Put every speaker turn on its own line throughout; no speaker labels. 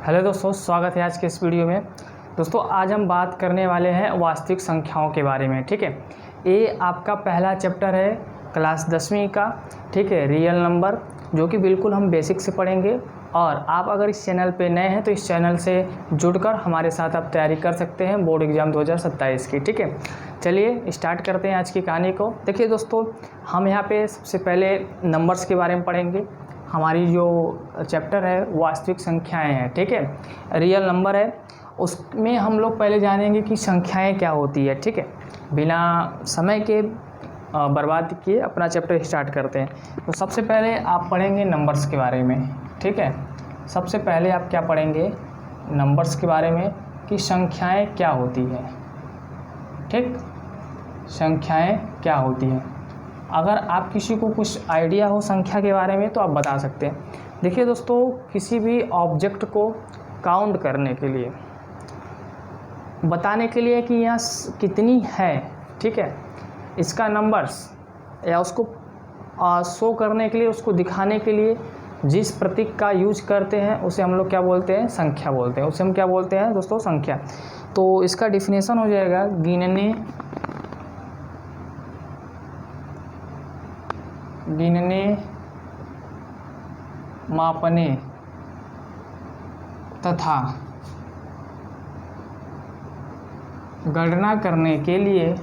Hello दोस्तों, स्वागत है आज के इस वीडियो में। दोस्तों आज हम बात करने वाले हैं वास्तविक संख्याओं के बारे में। ठीक है, ये आपका पहला चैप्टर है क्लास 10वीं का। ठीक है, रियल नंबर, जो कि बिल्कुल हम बेसिक से पढ़ेंगे। और आप अगर इस चैनल पे नए हैं तो इस चैनल से जुड़कर हमारे साथ आप तैयारी कर सकते हैं बोर्ड एग्ज़ाम 2027 की। ठीक है, चलिए स्टार्ट करते हैं आज की कहानी को। देखिए दोस्तों, हम यहाँ पे सबसे पहले नंबर्स के बारे में पढ़ेंगे। हमारी जो चैप्टर है वास्तविक संख्याएं हैं। ठीक है, रियल नंबर है, उसमें हम लोग पहले जानेंगे कि संख्याएं क्या होती है। ठीक है, बिना समय के बर्बाद किए अपना चैप्टर स्टार्ट करते हैं। तो सबसे पहले आप पढ़ेंगे नंबर्स के बारे में। ठीक है, सबसे पहले आप क्या पढ़ेंगे, नंबर्स के बारे में कि संख्याएं क्या होती है। ठीक, संख्याएं क्या होती हैं। अगर आप किसी को कुछ आइडिया हो संख्या के बारे में तो आप बता सकते हैं। देखिए दोस्तों, किसी भी ऑब्जेक्ट को काउंट करने के लिए, बताने के लिए कि यहाँ कितनी है, ठीक है, इसका नंबर्स, या उसको शो करने के लिए, उसको दिखाने के लिए जिस प्रतीक का यूज करते हैं उसे हम लोग क्या बोलते हैं, संख्या बोलते हैं। उसे हम क्या बोलते हैं दोस्तों, संख्या। तो इसका डिफिनेशन हो जाएगा गिनने, मापने तथा गणना करने के लिए,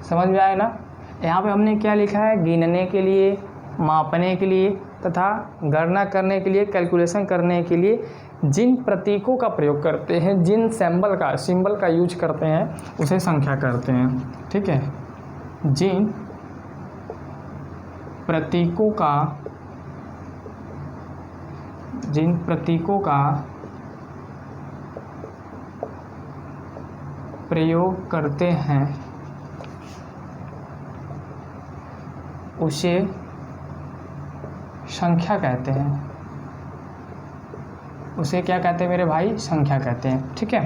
समझ में आया ना। यहाँ पे हमने क्या लिखा है, गिनने के लिए, मापने के लिए तथा गणना करने के लिए, कैलकुलेशन करने के लिए जिन प्रतीकों का प्रयोग करते हैं, जिन सिंबल का यूज करते हैं उसे संख्या करते हैं। ठीक है, जिन प्रतीकों का प्रयोग करते हैं उसे संख्या कहते हैं। उसे क्या कहते हैं मेरे भाई, संख्या कहते हैं। ठीक है,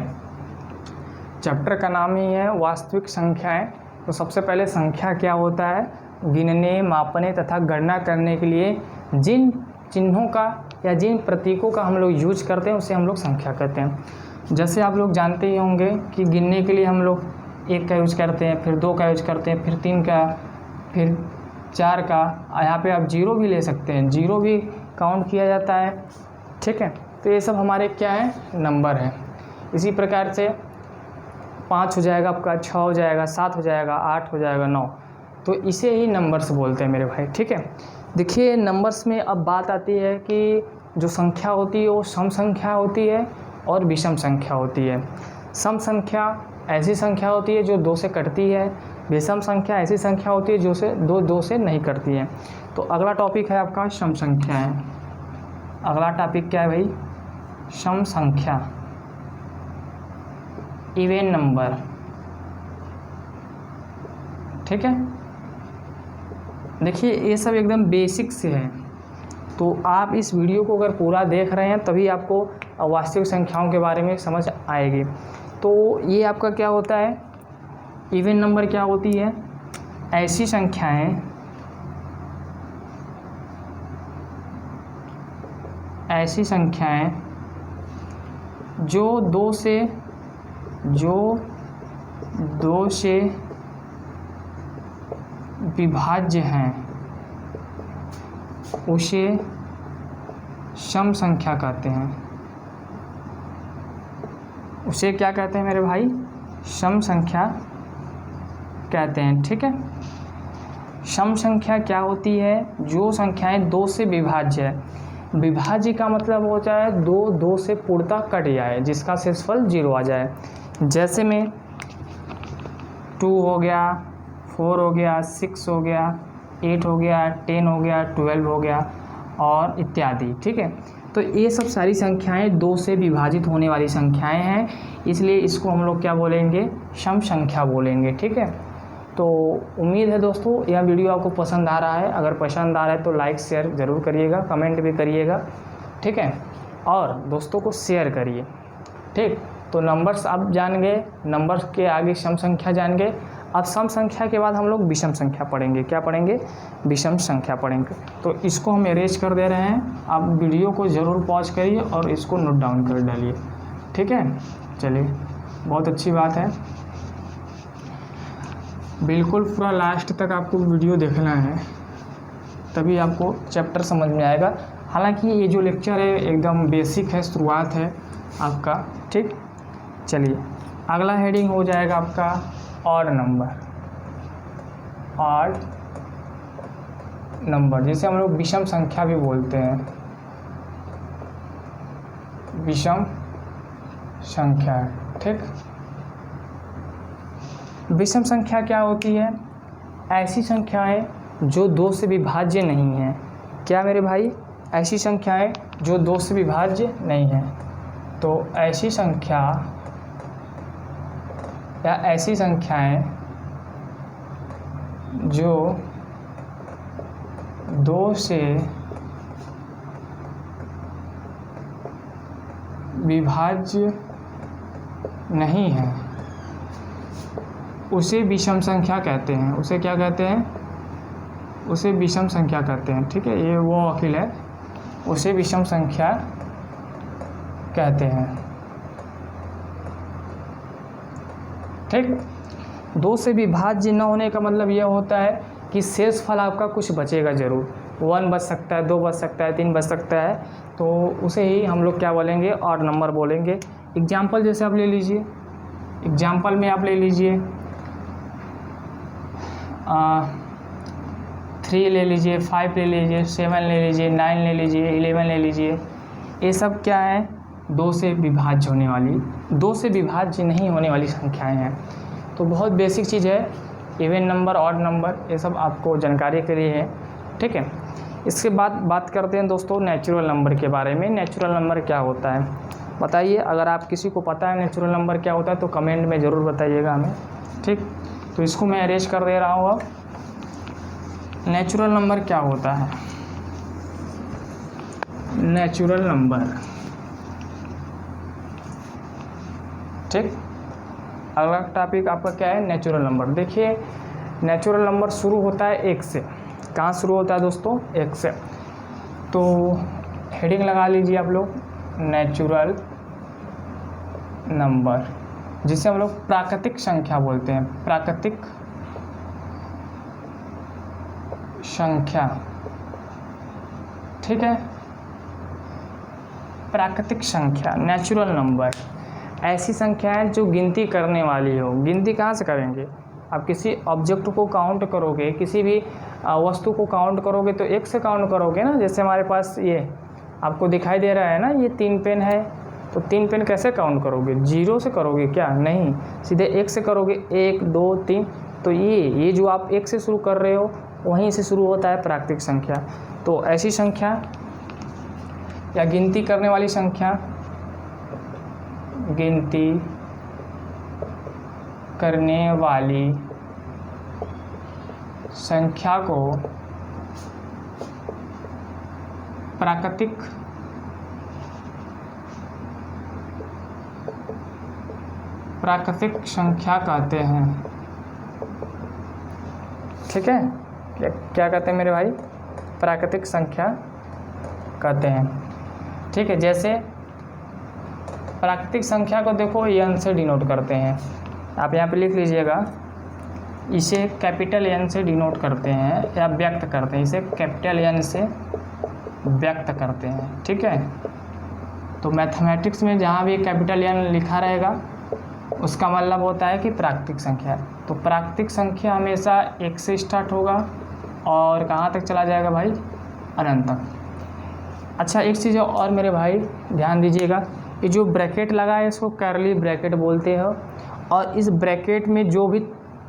चैप्टर का नाम ही है वास्तविक संख्याएं। तो सबसे पहले संख्या क्या होता है, गिनने, मापने तथा गणना करने के लिए जिन चिन्हों का या जिन प्रतीकों का हम लोग यूज करते हैं उसे हम लोग संख्या कहते हैं। जैसे आप लोग जानते ही होंगे कि गिनने के लिए हम लोग 1 का यूज करते हैं, फिर 2 का यूज करते हैं, फिर 3 का, फिर 4 का। यहाँ पे आप 0 भी ले सकते हैं, 0 भी काउंट किया जाता है। ठीक है, तो ये सब हमारे क्या है, नंबर है। इसी प्रकार से 5 हो जाएगा आपका, 6 हो जाएगा, 7 हो जाएगा, 8 हो जाएगा, 9। तो इसे ही नंबर्स बोलते हैं मेरे भाई। ठीक है, देखिए नंबर्स में अब बात आती है कि जो संख्या होती है वो सम संख्या होती है और विषम संख्या होती है। सम संख्या ऐसी संख्या होती है जो 2 से कटती है, विषम संख्या ऐसी संख्या होती है जो से 2 से नहीं कटती है। तो अगला टॉपिक है आपका सम संख्याएं। अगला टॉपिक क्या है भाई, सम संख्या, इवन नंबर। ठीक है, देखिए ये सब एकदम बेसिक से है। तो आप इस वीडियो को अगर पूरा देख रहे हैं तभी आपको वास्तविक संख्याओं के बारे में समझ आएगी। तो ये आपका क्या होता है, इवन नंबर क्या होती है, ऐसी संख्याएं जो 2 से विभाज्य हैं उसे सम संख्या कहते हैं। उसे क्या कहते हैं मेरे भाई, सम संख्या कहते हैं। ठीक है, सम संख्या क्या होती है, जो संख्याएं 2 से विभाज्य है। विभाज्य का मतलब होता है 2 से पूर्णतः कट जाए, जिसका शेषफल 0 आ जाए। जैसे में 2 हो गया, 4 हो गया, 6 हो गया, 8 हो गया, 10 हो गया, 12 हो गया और इत्यादि। ठीक है, तो ये सब सारी संख्याएं 2 से विभाजित होने वाली संख्याएं हैं, इसलिए इसको हम लोग क्या बोलेंगे, सम संख्या बोलेंगे। ठीक है, तो उम्मीद है दोस्तों यह वीडियो आपको पसंद आ रहा है। अगर पसंद आ रहा है तो लाइक शेयर ज़रूर करिएगा, कमेंट भी करिएगा। ठीक है, और दोस्तों को शेयर करिए। ठीक, तो नंबर्स आप जान गए, नंबर्स के आगे सम संख्या जान गए। अब सम संख्या के बाद हम लोग विषम संख्या पढ़ेंगे। क्या पढ़ेंगे? विषम संख्या पढ़ेंगे। तो इसको हम इरेज कर दे रहे हैं। आप वीडियो को ज़रूर पॉज करिए और इसको नोट डाउन कर डालिए, ठीक है। चलिए, बहुत अच्छी बात है। बिल्कुल पूरा लास्ट तक आपको वीडियो देखना है, तभी आपको चैप्टर समझ में आएगा। हालांकि ये जो लेक्चर है एकदम बेसिक है, शुरुआत है आपका, ठीक। चलिए, अगला हेडिंग हो जाएगा आपका ऑड नंबर। ऑड नंबर जिसे हम लोग विषम संख्या भी बोलते हैं, विषम संख्या, ठीक। विषम संख्या क्या होती है? ऐसी संख्याएं जो 2 से विभाज्य नहीं है। क्या मेरे भाई? ऐसी संख्याएं जो 2 से विभाज्य नहीं है। तो ऐसी संख्या या ऐसी संख्याएं जो 2 से विभाज्य नहीं है, उसे विषम संख्या कहते हैं। उसे क्या कहते हैं? उसे विषम संख्या कहते हैं, ठीक है। ये वो वकील है, उसे विषम संख्या कहते हैं, ठीक। 2 से विभाज्य न होने का मतलब यह होता है कि शेष फल आपका कुछ बचेगा ज़रूर। 1 बच सकता है, 2 बच सकता है, 3 बच सकता है, तो उसे ही हम लोग क्या बोलेंगे? ऑड नंबर बोलेंगे। एग्जाम्पल जैसे आप ले लीजिए, एग्जाम्पल में आप ले लीजिए 3 ले लीजिए, 5 ले लीजिए, 7 ले लीजिए, 9 ले लीजिए, 11 ले लीजिए। ये सब क्या है? 2 से विभाज्य होने वाली, 2 से विभाज्य नहीं होने वाली संख्याएं हैं। तो बहुत बेसिक चीज़ है, इवन नंबर, ऑड नंबर, ये सब आपको जानकारी के लिए है, ठीक है। इसके बाद बात करते हैं दोस्तों नेचुरल नंबर के बारे में। नेचुरल नंबर क्या होता है बताइए? अगर आप किसी को पता है नेचुरल नंबर क्या होता है तो कमेंट में ज़रूर बताइएगा हमें, ठीक। तो इसको मैं अरेंज कर दे रहा हूँ। अब नेचुरल नंबर क्या होता है? नेचुरल नंबर, ठीक। अगला टॉपिक आपका क्या है? Natural number. देखिए, नेचुरल नंबर शुरू होता है 1 से। कहाँ शुरू होता है दोस्तों? 1 से। तो हेडिंग लगा लीजिए आप लोग, नेचुरल नंबर, जिसे हम लोग प्राकृतिक संख्या बोलते हैं। प्राकृतिक संख्या, ठीक है। प्राकृतिक संख्या, नेचुरल नंबर, ऐसी संख्या है जो गिनती करने वाली हो। गिनती कहाँ से करेंगे? आप किसी ऑब्जेक्ट को काउंट करोगे, किसी भी वस्तु को काउंट करोगे तो 1 से काउंट करोगे ना। जैसे हमारे पास ये आपको दिखाई दे रहा है ना, ये 3 पेन है, तो 3 पेन कैसे काउंट करोगे? 0 से करोगे क्या? नहीं, सीधे 1 से करोगे। 1 2 3। तो ये जो आप 1 से शुरू कर रहे हो वहीं से शुरू होता है प्राकृतिक संख्या। तो ऐसी संख्या या गिनती करने वाली संख्या, गिनती करने वाली संख्या को प्राकृतिक संख्या कहते हैं, ठीक है। क्या कहते हैं मेरे भाई? प्राकृतिक संख्या कहते हैं, ठीक है। जैसे प्राकृतिक संख्या को देखो n से डिनोट करते हैं, आप यहाँ पे लिख लीजिएगा। इसे कैपिटल N से डिनोट करते हैं या व्यक्त करते हैं, इसे कैपिटल N से व्यक्त करते हैं, ठीक है। तो मैथमेटिक्स में जहाँ भी कैपिटल N लिखा रहेगा उसका मतलब होता है कि प्राकृतिक संख्या। तो प्राकृतिक संख्या हमेशा 1 से स्टार्ट होगा और कहाँ तक चला जाएगा भाई? अनंत तक। अच्छा, एक चीज़ और मेरे भाई ध्यान दीजिएगा, ये जो ब्रैकेट लगा है इसको कर्ली ब्रैकेट बोलते हो, और इस ब्रैकेट में जो भी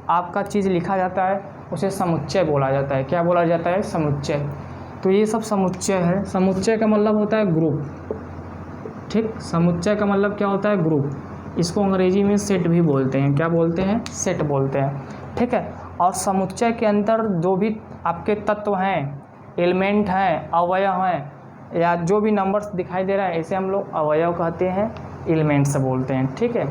आपका चीज़ लिखा जाता है उसे समुच्चय बोला जाता है। क्या बोला जाता है? समुच्चय। तो ये सब समुच्चय है। समुच्चय का मतलब होता है ग्रुप, ठीक। समुच्चय का मतलब क्या होता है? ग्रुप। इसको अंग्रेजी में सेट भी बोलते हैं। क्या बोलते हैं? सेट बोलते हैं, ठीक है। और समुच्चय के अंदर जो भी आपके तत्व हैं, एलिमेंट हैं, अवयव हैं, या जो भी नंबर्स दिखाई दे रहा है इसे हम लोग अवयव कहते हैं, एलिमेंट्स बोलते हैं, ठीक है।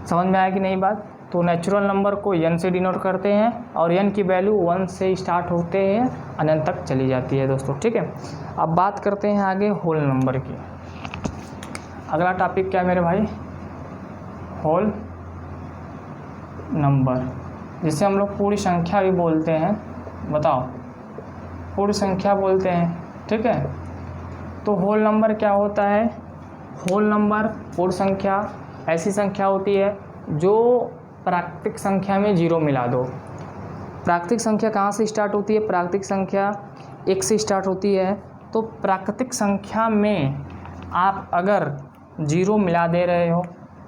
समझ में आया कि नहीं बात? तो नेचुरल नंबर को n से डिनोट करते हैं और n की वैल्यू 1 से स्टार्ट होते हैं अनंत तक चली जाती है दोस्तों, ठीक है। अब बात करते हैं आगे होल नंबर की। अगला टॉपिक क्या है मेरे भाई, होल नंबर, जिसे हम लोग पूरी संख्या भी बोलते हैं। बताओ, पूरी संख्या बोलते हैं, ठीक है। तो होल नंबर क्या होता है, होल नंबर पूर्ण संख्या ऐसी संख्या होती है जो प्राकृतिक संख्या में जीरो मिला दो। प्राकृतिक संख्या कहाँ से स्टार्ट होती है, प्राकृतिक संख्या 1 से स्टार्ट होती है। तो प्राकृतिक संख्या में आप अगर जीरो मिला दे रहे हो,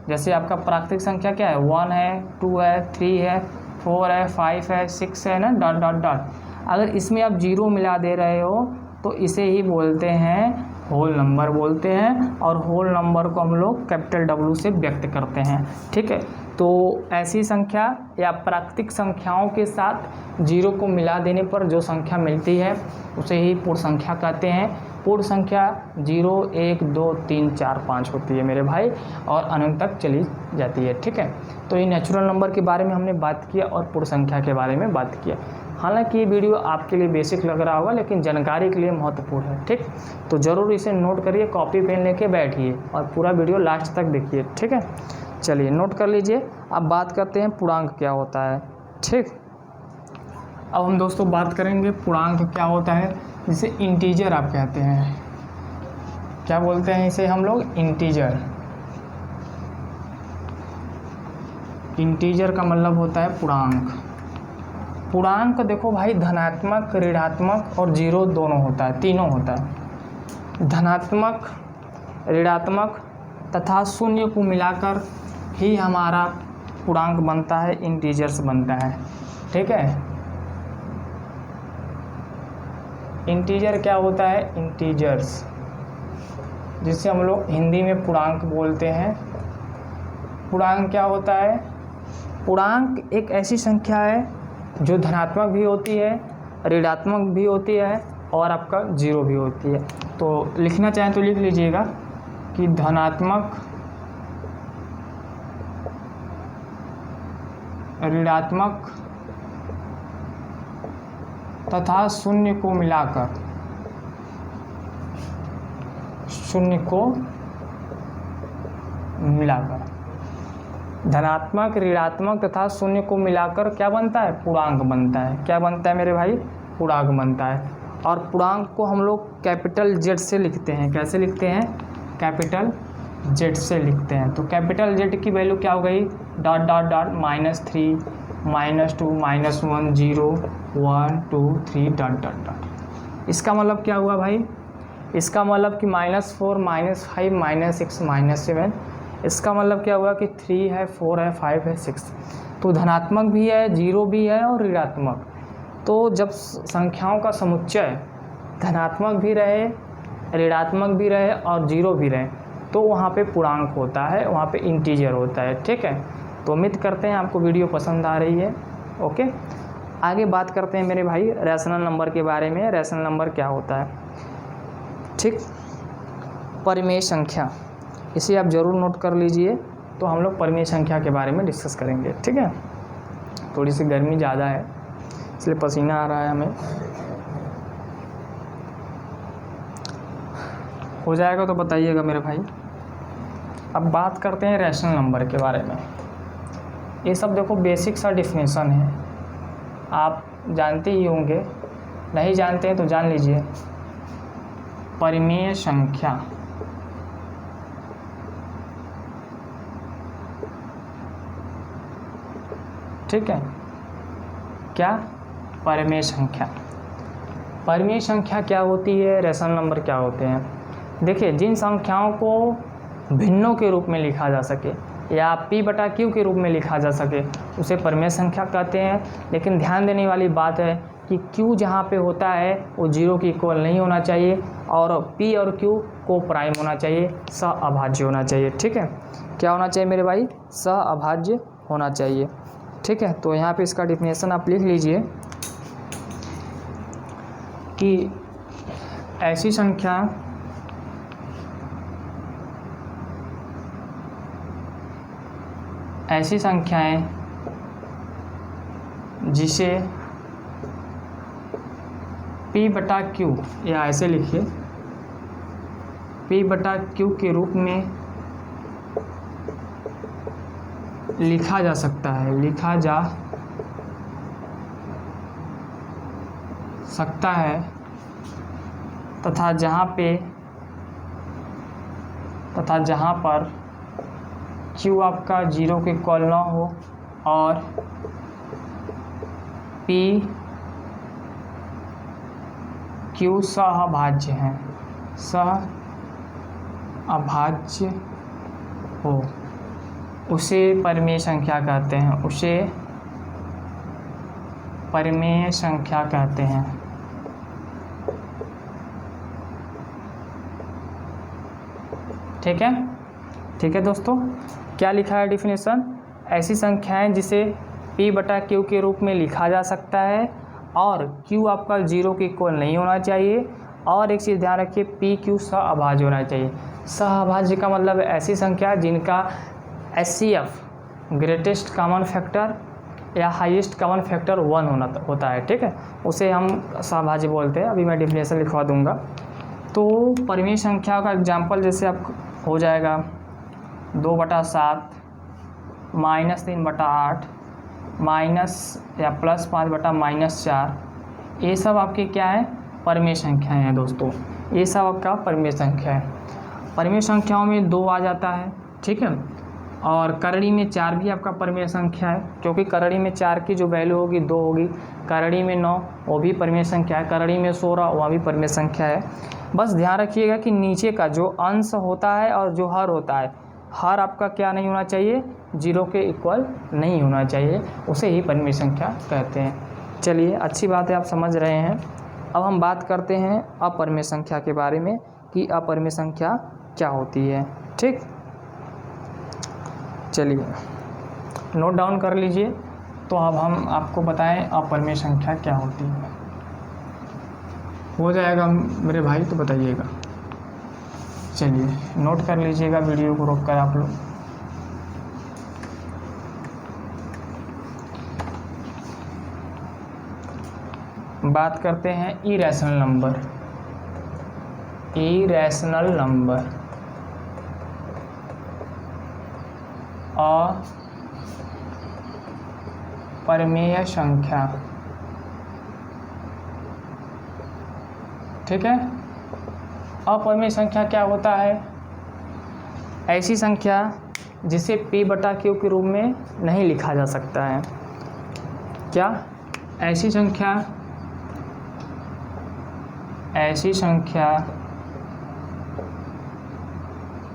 जैसे आपका प्राकृतिक संख्या क्या है, 1 है, 2 है, 3 है, 4 है, 5 है, 6 है ना, डॉट डॉट डॉट। अगर इसमें आप जीरो मिला दे रहे हो तो इसे ही बोलते हैं होल नंबर बोलते हैं, और होल नंबर को हम लोग कैपिटल W से व्यक्त करते हैं, ठीक है। तो ऐसी संख्या या प्राकृतिक संख्याओं के साथ जीरो को मिला देने पर जो संख्या मिलती है उसे ही पूर्ण संख्या कहते हैं। पूर्ण संख्या 0, 1, 2, 3, 4, 5 होती है मेरे भाई, और अनंत तक चली जाती है, ठीक है। तो ये नेचुरल नंबर के बारे में हमने बात किया और पूर्ण संख्या के बारे में बात किया। हालांकि ये वीडियो आपके लिए बेसिक लग रहा होगा, लेकिन जानकारी के लिए महत्वपूर्ण है, ठीक। तो ज़रूर इसे नोट करिए, कॉपी पेन लेके बैठिए और पूरा वीडियो लास्ट तक देखिए, ठीक है। चलिए नोट कर लीजिए। अब बात करते हैं पूर्णांक क्या होता है, ठीक। अब हम दोस्तों बात करेंगे पूर्णांक क्या होता है, जिसे इंटीजर आप कहते हैं। क्या बोलते हैं इसे हम लोग, इंटीजर। इंटीजर का मतलब होता है पूर्णांक। पूर्णांक देखो भाई, धनात्मक, ऋणात्मक और जीरो दोनों होता है, तीनों होता है। धनात्मक, ऋणात्मक तथा शून्य को मिलाकर ही हमारा पूर्णांक बनता है, इंटीजर्स बनता है, ठीक है। इंटीजर क्या होता है, इंटीजर्स, जिसे हम लोग हिंदी में पूर्णांक बोलते हैं। पूर्णांक क्या होता है, पूर्णांक एक ऐसी संख्या है जो धनात्मक भी होती है, ऋणात्मक भी होती है और आपका जीरो भी होती है। तो लिखना चाहें तो लिख लीजिएगा कि धनात्मक, ऋणात्मक तथा शून्य को मिलाकर, शून्य को मिलाकर, धनात्मक, ऋणात्मक तथा शून्य को मिलाकर क्या बनता है, पूर्णांक बनता है। क्या बनता है मेरे भाई, पूर्णांक बनता है। और पूर्णांक को हम लोग कैपिटल Z से लिखते हैं। कैसे लिखते हैं, कैपिटल Z से लिखते हैं। तो कैपिटल Z की वैल्यू क्या हो गई, dot dot dot, -3, -2, -1, 0, 1, 2, 3 dot dot dot. इसका मतलब क्या हुआ भाई, इसका मतलब कि -4, -5, -6, -7। इसका मतलब क्या हुआ कि 3 है, 4 है, 5 है, 6। तो धनात्मक भी है, जीरो भी है और ऋणात्मक। तो जब संख्याओं का समुच्चय धनात्मक भी रहे, ऋणात्मक भी रहे और जीरो भी रहे, तो वहाँ पे पूर्णांक होता है, वहाँ पे इंटीजर होता है, ठीक है। तो उम्मीद करते हैं आपको वीडियो पसंद आ रही है, ओके। आगे बात करते हैं मेरे भाई रैशनल नंबर के बारे में। रैशनल नंबर क्या होता है, ठीक। परिमेय संख्या, इसे आप ज़रूर नोट कर लीजिए। तो हम लोग परिमेय संख्या के बारे में डिस्कस करेंगे, ठीक है। थोड़ी सी गर्मी ज़्यादा है इसलिए पसीना आ रहा है हमें। हो जाएगा तो बताइएगा मेरे भाई। अब बात करते हैं रैशनल नंबर के बारे में। ये सब देखो बेसिक सा डिफिनेशन है, आप जानते ही होंगे, नहीं जानते हैं तो जान लीजिए। परिमेय संख्या, ठीक है। क्या, परिमेय संख्या। परिमेय संख्या क्या होती है, रैशनल नंबर क्या होते हैं। देखिए, जिन संख्याओं को भिन्नों के रूप में लिखा जा सके या P/Q के रूप में लिखा जा सके उसे परिमेय संख्या कहते हैं। लेकिन ध्यान देने वाली बात है कि Q जहाँ पे होता है वो जीरो की इक्वल नहीं होना चाहिए और P और Q को प्राइम होना चाहिए, सहअभाज्य होना चाहिए, ठीक है। क्या होना चाहिए मेरे भाई, सहअभाज्य होना चाहिए, ठीक है। तो यहाँ पे इसका डिफिनेशन आप लिख लीजिए कि ऐसी संख्याएं जिसे P बटा Q, या ऐसे लिखिए P बटा Q के रूप में लिखा जा सकता है, लिखा जा सकता है, तथा जहाँ पर Q आपका 0 के इक्वल ना हो और P Q सहअभाज्य हैं, सहअभाज्य हो, उसे परिमेय संख्या कहते हैं, उसे परिमेय संख्या कहते हैं। ठीक है, ठीक है दोस्तों, क्या लिखा है डिफिनेशन? ऐसी संख्याएं जिसे P बटा Q के रूप में लिखा जा सकता है और Q आपका 0 के इक्वल नहीं होना चाहिए, और एक चीज़ ध्यान रखिए P Q सहअभाज्य होना चाहिए। सहअभाज्य का मतलब ऐसी संख्या जिनका HCF ग्रेटेस्ट कॉमन फैक्टर या हाईएस्ट कॉमन फैक्टर 1 होता है। ठीक है, उसे हम सहअभाज्य बोलते हैं। अभी मैं डिफिनेशन लिखवा दूंगा। तो परिमेय संख्या का एग्जाम्पल जैसे आप हो जाएगा 2/7 -3/8 माइनस या प्लस 5/-4, ये सब आपके क्या है? परिमेय संख्याएं हैं दोस्तों, ये सब आपका परिमेय संख्या है। परिमेय संख्याओं में 2 आ जाता है, ठीक है, और करड़ी में 4 भी आपका परिमेय संख्या है, क्योंकि करड़ी में 4 की जो वैल्यू होगी 2 होगी, करड़ी में 9 वो भी परिमेय संख्या है, करड़ी में 16 वह भी परिमेय संख्या है। बस ध्यान रखिएगा कि नीचे का जो अंश होता है और जो हर होता है, हर आपका क्या नहीं होना चाहिए? 0 के इक्वल नहीं होना चाहिए, उसे ही परिमेय संख्या कहते हैं। चलिए, अच्छी बात है, आप समझ रहे हैं। अब हम बात करते हैं अपरिमेय संख्या के बारे में कि अपरिमेय संख्या क्या होती है। ठीक, चलिए नोट डाउन कर लीजिए। तो अब हम आपको बताएं अपरिमेय संख्या क्या होती है। हो जाएगा मेरे भाई, तो बताइएगा। चलिए नोट कर लीजिएगा, वीडियो को रोक कर आप लोग। बात करते हैं इरेशनल नंबर। इरेशनल नंबर अपरिमेय संख्या। ठीक है, अपरिमेय संख्या क्या होता है? ऐसी संख्या जिसे P बटा Q के रूप में नहीं लिखा जा सकता है। क्या? ऐसी संख्या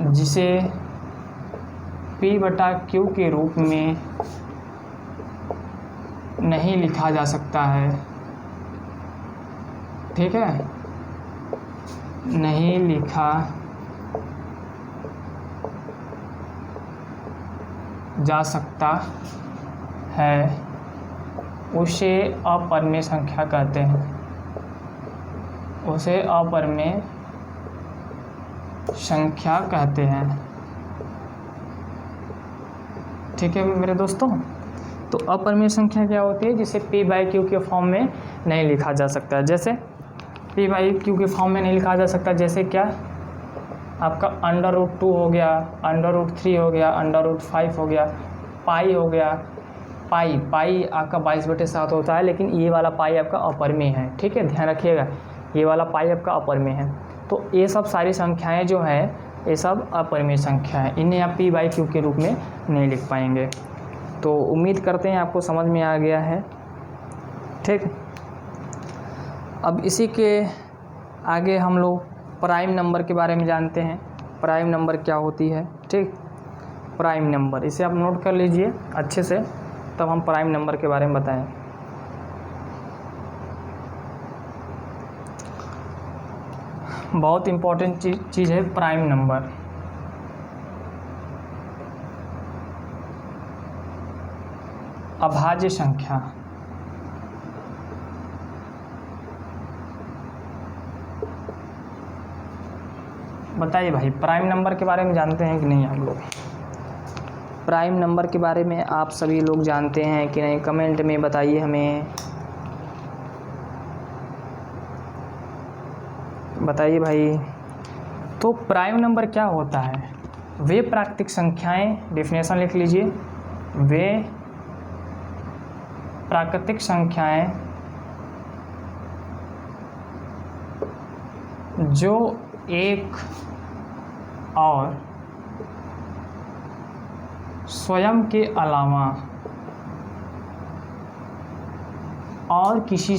जिसे P बटा Q के रूप में नहीं लिखा जा सकता है। ठीक है, नहीं लिखा जा सकता है, उसे अपरिमेय संख्या कहते हैं, उसे अपरिमेय संख्या कहते हैं। ठीक है मेरे दोस्तों, तो अपरिमेय संख्या क्या होती है? जिसे P बाई Q के फॉर्म में नहीं लिखा जा सकता है। जैसे P बाई Q के फॉर्म में नहीं लिखा जा सकता, जैसे क्या? आपका √2 हो गया, √3 हो गया, √5 हो गया, पाई हो गया। पाई आपका 22/7 होता है, लेकिन ये वाला पाई आपका अपरिमेय है। ठीक है, ध्यान रखिएगा, ये वाला पाई आपका अपरिमेय है। तो ये सब सारी संख्याएं जो हैं, ये सब अपरिमेय संख्या है, इन्हें आप P बाई Q के रूप में नहीं लिख पाएंगे। तो उम्मीद करते हैं आपको समझ में आ गया है। ठीक, अब इसी के आगे हम लोग प्राइम नंबर के बारे में जानते हैं। प्राइम नंबर क्या होती है? ठीक, प्राइम नंबर, इसे आप नोट कर लीजिए अच्छे से, तब हम प्राइम नंबर के बारे में बताएं। बहुत इम्पोर्टेंट चीज़ है प्राइम नंबर। अभाज्य संख्या। बताइए भाई, प्राइम नंबर के बारे में जानते हैं कि नहीं आप लोग? प्राइम नंबर के बारे में आप सभी लोग जानते हैं कि नहीं, कमेंट में बताइए हमें, बताइए भाई। तो प्राइम नंबर क्या होता है? वे प्राकृतिक संख्याएं, डेफिनेशन लिख लीजिए, वे प्राकृतिक संख्याएं जो एक और स्वयं के अलावा और किसी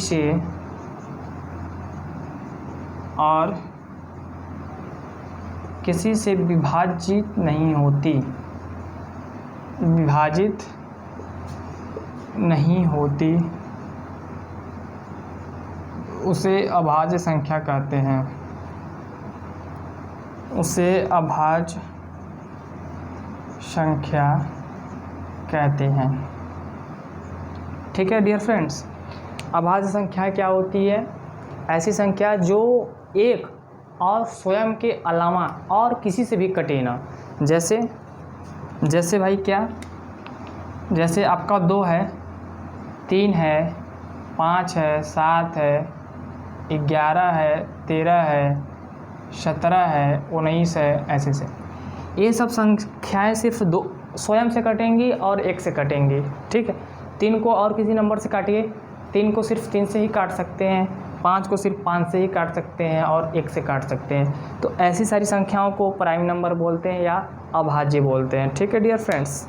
से विभाजित नहीं होती, उसे अभाज्य संख्या कहते हैं, उसे अभाज्य संख्या कहते हैं। ठीक है डियर फ्रेंड्स, अभाज्य संख्या क्या होती है? ऐसी संख्या जो एक और स्वयं के अलावा और किसी से भी कटे ना। जैसे भाई क्या, जैसे आपका 2 है, 3 है, 5 है, 7 है, 11 है, 13 है, 17 है, 19 है, ऐसे से ये सब संख्याएं सिर्फ 2 स्वयं से कटेंगी और 1 से कटेंगी। ठीक है, 3 को और किसी नंबर से काटिए, 3 को सिर्फ 3 से ही काट सकते हैं, 5 को सिर्फ 5 से ही काट सकते हैं और 1 से काट सकते हैं। तो ऐसी सारी संख्याओं को प्राइम नंबर बोलते हैं या अभाज्य बोलते हैं। ठीक है डियर फ्रेंड्स,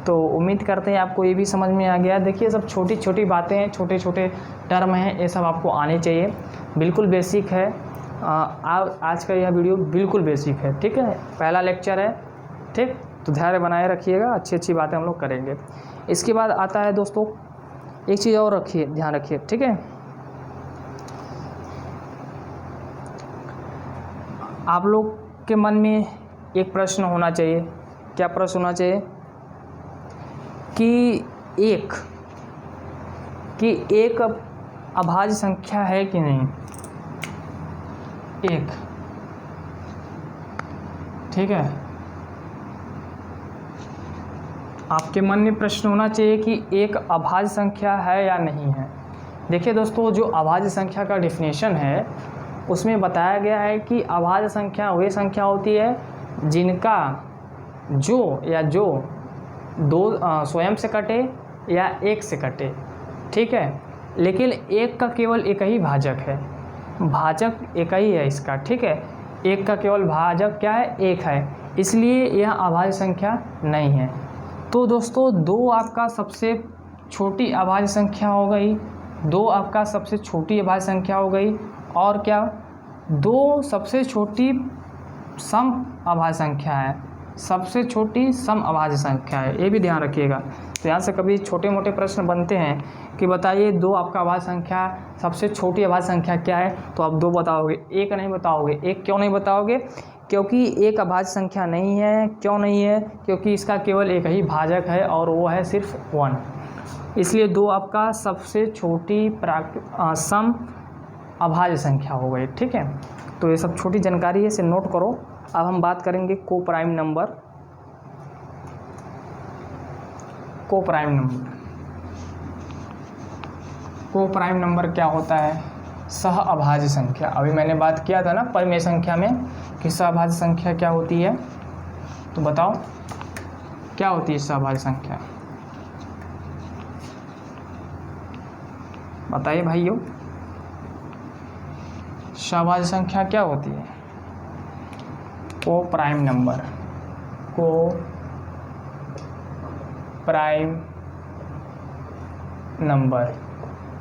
तो उम्मीद करते हैं आपको ये भी समझ में आ गया। देखिए सब छोटी छोटी बातें हैं, छोटे छोटे टर्म हैं, ये सब आपको आने चाहिए, बिल्कुल बेसिक है। आज का यह वीडियो बिल्कुल बेसिक है। ठीक है, पहला लेक्चर है, ठीक, तो धैर्य बनाए रखिएगा, अच्छी अच्छी बातें हम लोग करेंगे। इसके बाद आता है दोस्तों, एक चीज़ और रखिए, ध्यान रखिए। ठीक है, आप लोग के मन में एक प्रश्न होना चाहिए। क्या प्रश्न होना चाहिए? कि एक अभाज्य संख्या है कि नहीं? एक, ठीक है, आपके मन में प्रश्न होना चाहिए कि एक अभाज्य संख्या है या नहीं है। देखिए दोस्तों, जो अभाज्य संख्या का डेफिनेशन है उसमें बताया गया है कि अभाज्य संख्या वही संख्या होती है जिनका जो 2 स्वयं से कटे या 1 से कटे। ठीक है, लेकिन 1 का केवल एक ही भाजक है, भाजक एक ही है इसका। ठीक है, 1 का केवल भाजक क्या है? 1 है, इसलिए यह अभाज्य संख्या नहीं है। तो दोस्तों 2 आपका सबसे छोटी अभाज्य संख्या हो गई, 2 आपका सबसे छोटी अभाज्य संख्या हो गई, और क्या 2 सबसे छोटी सम अभाज्य संख्या है, सबसे छोटी सम अभाज्य संख्या है, ये भी ध्यान रखिएगा। तो यहाँ से कभी छोटे मोटे प्रश्न बनते हैं कि बताइए 2 आपका अभाज्य संख्या, सबसे छोटी अभाज्य संख्या क्या है, तो आप 2 बताओगे, 1 नहीं बताओगे। 1 क्यों नहीं बताओगे? क्योंकि 1 अभाज्य संख्या नहीं है। क्यों नहीं है? क्योंकि इसका केवल एक ही भाजक है और वो है सिर्फ 1, इसलिए 2 आपका सबसे छोटी सम अभाज्य संख्या हो गई। ठीक है, तो ये सब छोटी जानकारी है, इसे नोट करो। अब हम बात करेंगे कोप्राइम नंबर। कोप्राइम नंबर क्या होता है? सह अभाज्य संख्या। अभी मैंने बात किया था ना परिमेय संख्या में कि सह अभाज्य संख्या क्या होती है, तो बताओ क्या होती है सह अभाज्य संख्या? बताइए भाइयों, सहअभाज्य संख्या क्या होती है? कोप्राइम नंबर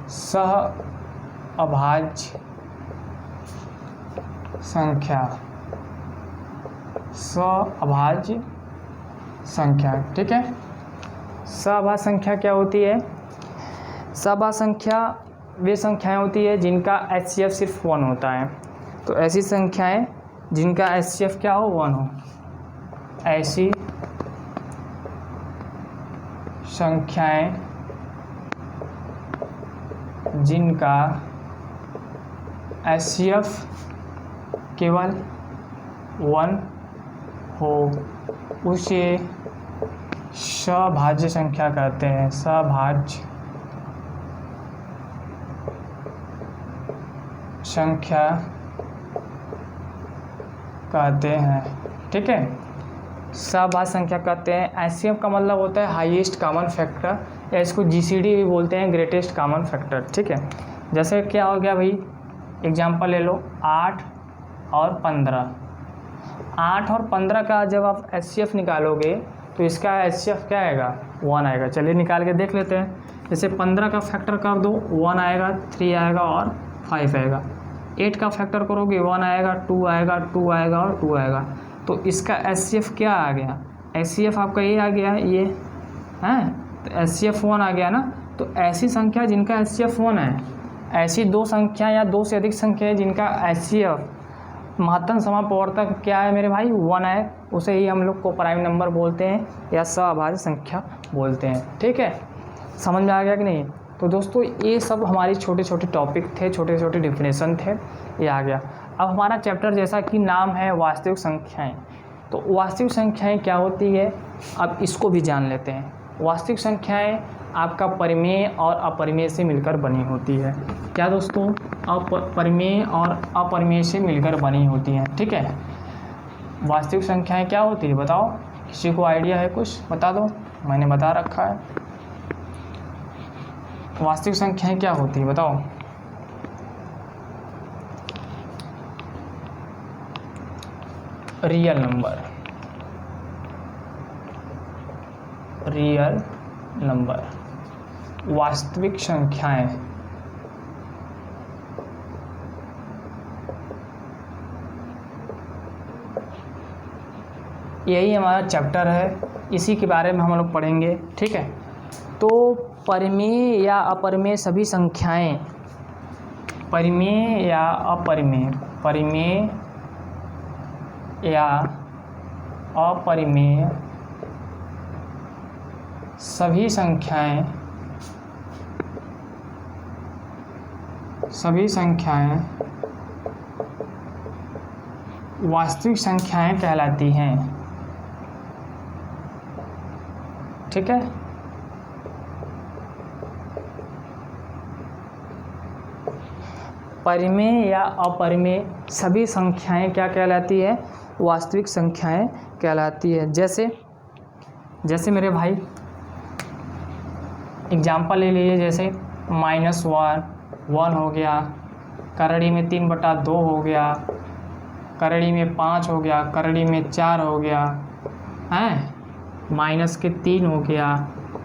सह अभाज्य संख्या। ठीक है, सहअभाज्य संख्या क्या होती है? सहअभाज्य संख्या वे संख्याएं होती है जिनका HCF सिर्फ 1 होता है। तो ऐसी संख्याएं जिनका HCF क्या हो? 1 हो, ऐसी संख्याएं जिनका HCF केवल 1 हो, उसे सभाज्य संख्या कहते हैं, सभाज्य संख्या कहते हैं। ठीक है, सभाज्य संख्या कहते हैं। एचसीएफ का मतलब होता है हाईएस्ट कॉमन फैक्टर, या इसको जीसीडी भी बोलते हैं, ग्रेटेस्ट कॉमन फैक्टर। ठीक है, जैसे क्या हो गया भाई, एग्जांपल ले लो 8 और 15। 8 और 15 का जब आप एचसीएफ निकालोगे तो इसका एचसीएफ क्या आएगा, 1 आएगा। चलिए निकाल के देख लेते हैं। जैसे 15 का फैक्टर कर दो, 1 आएगा, 3 आएगा और 5 आएगा। 8 का फैक्टर करोगे, 1 आएगा, 2 आएगा, 2 आएगा और 2 आएगा। तो इसका एचसीएफ क्या आ गया, एचसीएफ आपका ये आ गया, ये है, तो एचसीएफ 1 आ गया ना। तो ऐसी संख्या जिनका एचसीएफ 1 है, ऐसी दो संख्या या दो से अधिक संख्या है जिनका एचसीएफ महत्तम समापवर्तक क्या है मेरे भाई, 1 है, उसे ही हम लोग को प्राइम नंबर बोलते हैं या सभाज्य संख्या बोलते हैं। ठीक है, समझ में आ गया कि नहीं। तो दोस्तों ये सब हमारी छोटे छोटे टॉपिक थे, छोटे छोटे डिफिनेशन थे, ये आ गया। अब हमारा चैप्टर जैसा कि नाम है वास्तविक संख्याएं, तो वास्तविक संख्याएं क्या होती है अब इसको भी जान लेते हैं। वास्तविक संख्याएं आपका परिमेय और अपरिमेय से मिलकर बनी होती है। क्या दोस्तों, परिमेय और अपरिमेय से मिलकर बनी होती हैं। ठीक है, वास्तविक संख्याएं क्या होती है बताओ, किसी को आइडिया है कुछ बता दो, मैंने बता रखा है। वास्तविक संख्याएं क्या होती है बताओ। रियल नंबर, रियल नंबर, वास्तविक संख्याएं। यही हमारा चैप्टर है, इसी के बारे में हम लोग पढ़ेंगे। ठीक है, तो परिमेय या अपरिमेय सभी संख्याएं, परिमेय या अपरिमेय, परिमेय या अपरिमेय सभी संख्याएं, सभी संख्याएं वास्तविक संख्याएं कहलाती हैं। ठीक है, परिमेय या अपरिमेय सभी संख्याएं क्या कहलाती है, वास्तविक संख्याएं कहलाती है। जैसे मेरे भाई एग्जाम्पल ले लीजिए, जैसे -1 1 हो गया, करड़ी में 3/2 हो गया, करड़ी में 5 हो गया, करड़ी में 4 हो गया, हैं -3 हो गया।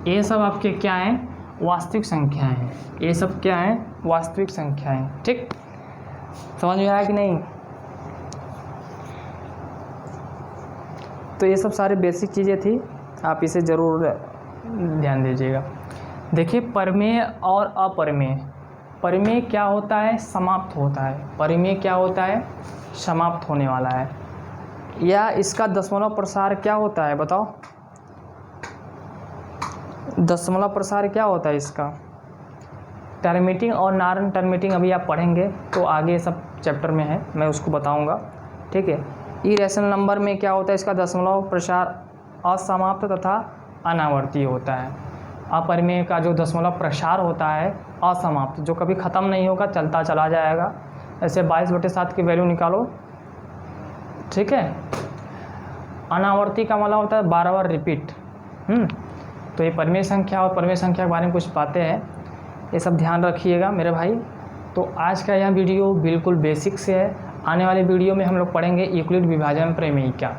ये सब आपके क्या हैं, वास्तविक संख्याएं हैं। ये सब क्या हैं, वास्तविक संख्याएं। ठीक, समझ में आया कि नहीं। तो ये सब सारे बेसिक चीज़ें थी, आप इसे ज़रूर ध्यान दीजिएगा। देखिए परिमेय और अपरिमेय, परिमेय क्या होता है, समाप्त होता है। परिमेय क्या होता है, समाप्त होने वाला है। या इसका दशमलव प्रसार क्या होता है बताओ, दशमलव प्रसार क्या होता है इसका, टर्मिनेटिंग और नॉन टर्मिनेटिंग अभी आप पढ़ेंगे तो आगे सब चैप्टर में है, मैं उसको बताऊंगा। ठीक है, इरेशनल नंबर में क्या होता है, इसका दशमलव प्रसार असमाप्त तथा अनावर्ती होता है। अपरिमेय का जो दशमलव प्रसार होता है असमाप्त, जो कभी ख़त्म नहीं होगा, चलता चला जाएगा। ऐसे 22/7 की वैल्यू निकालो। ठीक है, अनावर्ती का मतलब होता है बार बार रिपीट। तो ये परिमेय संख्या और परिमेय संख्या के बारे में कुछ बातें हैं, ये सब ध्यान रखिएगा मेरे भाई। तो आज का यह वीडियो बिल्कुल बेसिक से है। आने वाले वीडियो में हम लोग पढ़ेंगे यूक्लिड विभाजन प्रमेयिका,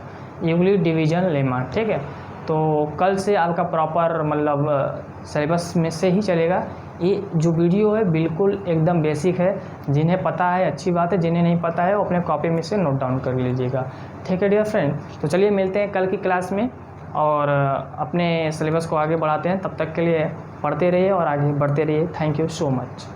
यूक्लिड डिवीजन लेमा। ठीक है, तो कल से आपका प्रॉपर मतलब सिलेबस में से ही चलेगा। ये जो वीडियो है बिल्कुल एकदम बेसिक है, जिन्हें पता है अच्छी बात है, जिन्हें नहीं पता है वो अपने कॉपी में से नोट डाउन कर लीजिएगा। ठीक है डियर फ्रेंड, तो चलिए मिलते हैं कल की क्लास में और अपने सिलेबस को आगे बढ़ाते हैं। तब तक के लिए पढ़ते रहिए और आगे बढ़ते रहिए। Thank you so much.